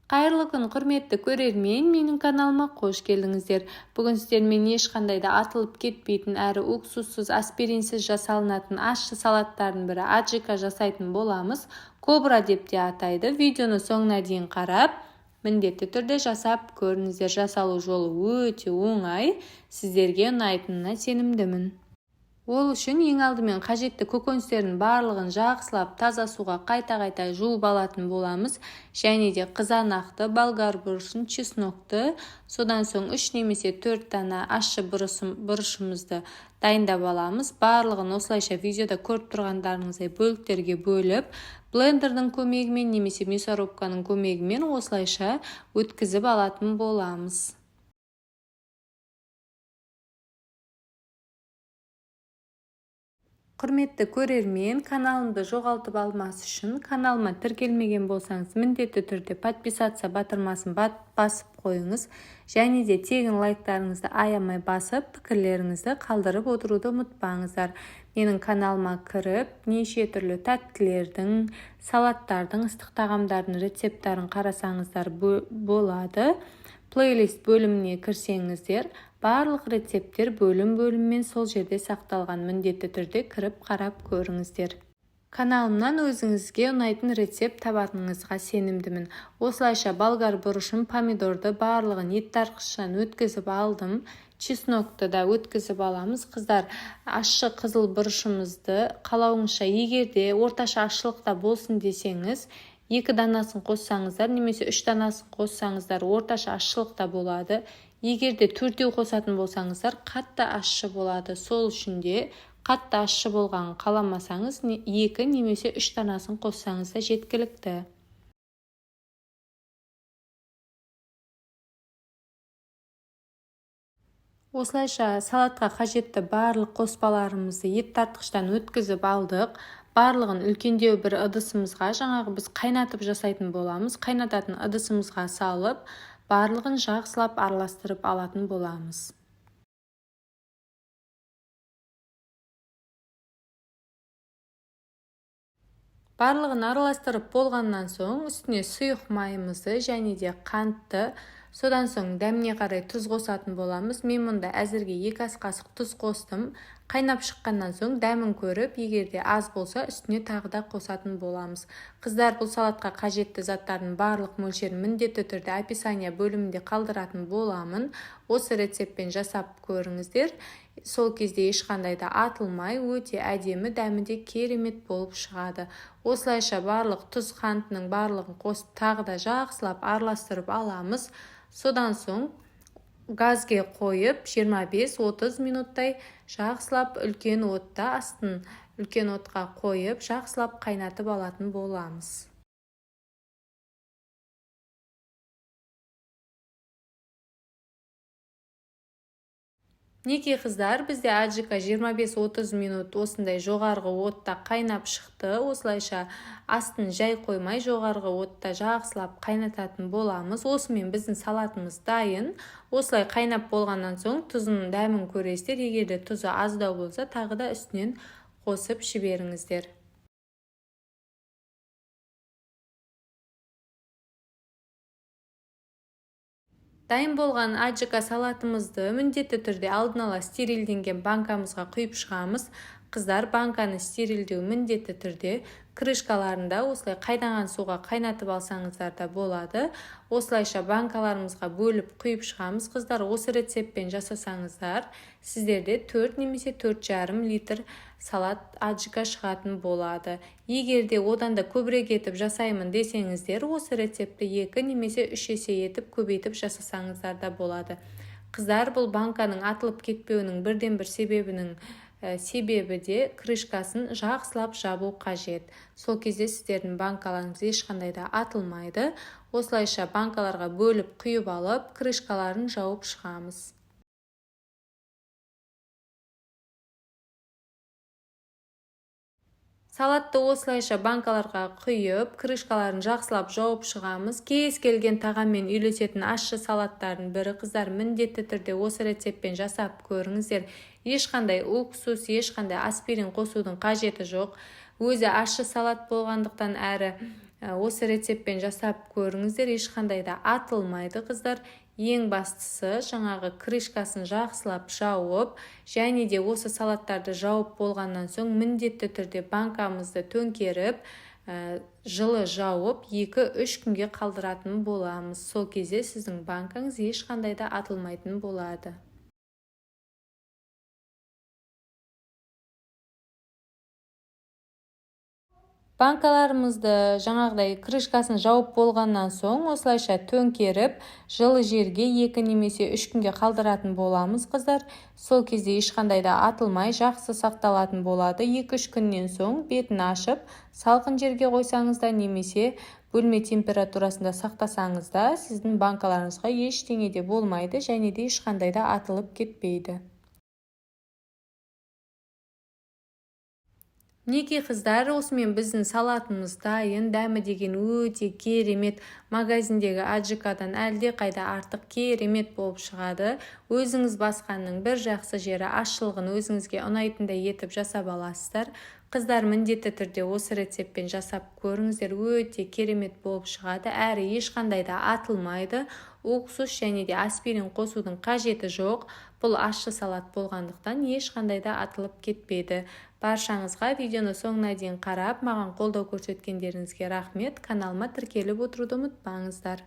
Қайырлы күн, құрметті көрермен, менің каналыма қош келдіңіздер. Бүгін сіздермен ешқандай да атылып кетпейтін әрі уксуссыз, аспиринсіз жасалынатын ащы салаттардың бірі аджика жасайтын боламыз. Кобра деп те атайды. Видеоны соңына дейін қарап, міндетті түрде жасап көріңіздер. Жасалу жолы өте оңай, сіздерге ұнайтынына сенімдімін. Ол үшін ең алдымен қажетті көкөністердің барлығын жақсылап таза суға қайта-қайта жуып алатын боламыз. Және де қызанақты, болгар бұрышын, чеснокты, содан соң 3 немесе 4 дана ащы бұрышымызды дайындап аламыз. Барлығын осылайша видеода көріп тұрғандарыңыздай бөліктерге бөліп, блендердің көмегімен немесе мясорубканың көмегімен осылайша өткізіп алатын боламыз. Құрметті көрермен, каналымды жоғалтып алмас үшін каналыма тіркелмеген болсаңыз, міндетті түрде подписаться батырмасын басып қойыңыз. Және де тегін лайктарыңызды аямай басып, пікірлеріңізді қалдырып отыруды ұмытпаңыздар. Менің каналыма кіріп, неше түрлі тәттілердің, салаттардың, ыстық тағамдардың рецепттарын қарасаңыздар болады. Плейлист бөліміне кірсеңіздер, барлық рецепттер бөлім-бөліммен сол жерде сақталған, міндетті түрде кіріп қарап көріңіздер. Каналымнан өзіңізге ұнайтын рецепт табатыныңызға сенімдімін. Осылайша болгар бұрышын, помидорды барлығын еттарқышынан өткізіп алдым. Чеснокты да өткізіп аламыз. Қыздар, ащы қызыл бұрышымызды қалауыңызша, егерде орташа ащылықта болсын десеңіз, 2 данасын қоссаңыздар, немесе 3 данасын қоссаңыздар, орташа ащылықта болады. Егерде 4-еу қосатын болсаңыздар, қатты ащы болады. Сол үшін де қатты ащы болғанын қаламасаңыз, 2 немесе 3 данасын қоссаңыз да жеткілікті. Осылайша салатқа қажетті барлық қоспаларымызды ет тартқыштан өткізіп алдық. Барлығын үлкендеу бір ыдысымызға, жаңағы біз қайнатып жасайтын боламыз. Қайнататын ыдысымызға салып, барлығын жақсылап араластырып алатын боламыз. Барлығын араластырып болғаннан соң, үстіне сұйық майымызды және де қантты, содан соң дәміне қарай тұз қосатын боламыз. Мен мұнда әзірге 2 ас қасық тұз қостым. Қайнап шыққаннан соң дәмін көріп, егерде аз болса үстіне тағы да қосатын боламыз. Қыздар, бұл салатқа қажетті заттардың барлық мөлшерін міндетті түрде описание бөлімінде қалдыратын боламын. Осы рецептпен жасап көріңіздер. Сол кезде ешқандай да атылмай, өте әдемі, дәмі де керемет болып шығады. Осылайша барлық тұз қантының барлығын қосып тағы да жақсылап араластырып аламыз. Содан соң газге қойып 25-30 минуттай жақсылап үлкен отта, астын үлкен отқа қойып жақсылап қайнатып алатын боламыз. Неке қыздар, бізде аджика 25-30 минут осындай жоғарғы отта қайнап шықты. Осылайша астын жай қоймай жоғарғы отта жақсылап қайнататын боламыз. Осымен біздің салатымыз дайын. Осылай қайнап болғаннан соң тұзының дәмін көресіздер. Егерде тұзы аздау болса, тағы да үстінен қосып жіберіңіздер. Дайын болған аджика салатымызды міндетті түрде алдын ала стерилденген банкамызға құйып шығамыз. Қыздар, банканы стерилдеу міндетті түрде. Крышкаларында осылай қайнаған суға қайнатып алсаңыздар да болады. Осылайша банкаларымызға бөліп құйып шығамыз. Қыздар, осы рецептпен жасасаңыздар, сіздерде 4 немесе 4,5 литр салат аджика шығатын болады. Егерде одан да көбірек етіп жасаймын десеңіздер, осы рецепті 2 немесе 3 есе етіп көбейтіп жасасаңыздар да болады. Қыздар, бұл банканың атылып кетпеуінің бірден бір себебі де крышкасын жақсылап жабу қажет. Сол кезде сіздердің банкаларыңыз ешқандай да атылмайды. Осылайша банкаларға бөліп құйып алып, крышкаларын жауып шығамыз. Салатты осылайша банкаларға құйып, крышкаларын жақсылап жауып шығамыз. Кез келген тағаммен үйлесетін ащы салаттардың бірі. Қыздар, міндетті түрде осы рецептпен жасап көріңіздер. Ешқандай уксус, ешқандай аспирин қосудың қажеті жоқ. Өзі ащы салат болғандықтан әрі Осы рецептпен жасап көріңіздер, ешқандай да атылмайды қыздар. Ең бастысы жаңағы крышкасын жақсылап жауып, және де осы салаттарды жауып болғаннан соң міндетті түрде банкамызды төңкеріп, жылы жауып 2-3 күнге қалдыратын боламыз. Сол кезде сіздің банкаңыз ешқандай да атылмайтын болады. Банкаларымызды жаңағыдай крышкасын жауып болғаннан соң осылайша төңкеріп, жылы жерге 2 немесе 3 күнге қалдыратын боламыз қыздар. Сол кезде ешқандай да атылмай жақсы сақталатын болады. 2-3 күннен соң бетін ашып, салқын жерге қойсаңыз да немесе бөлме температурасында сақтасаңыз да сіздің банкаларыңызға ештеңе де болмайды және де ешқандай да атылып кетпейді. Мінекей қыздар, осымен біздің салатымыз дайын. Дәмі деген өте керемет, магазиндегі аджикадан әлде қайда артық керемет болып шығады. Өзіңіз басқанның бір жақсы жері ашылғын өзіңізге ұнайтындай етіп жасап аласыздар. Қыздар, міндетті түрде осы рецептпен жасап көріңіздер, өте керемет болып шығады, әрі ешқандай да атылмайды. Уксус және де аспирин қосудың қажеті жоқ. Бұл ащы салат болғандықтан ешқандай да атылып кетпейді. Баршаңызға видеоны соңына дейін қарап, маған қолдау көрсеткендеріңізге рахмет. Каналыма тіркеліп отыруды ұмытпаңыздар.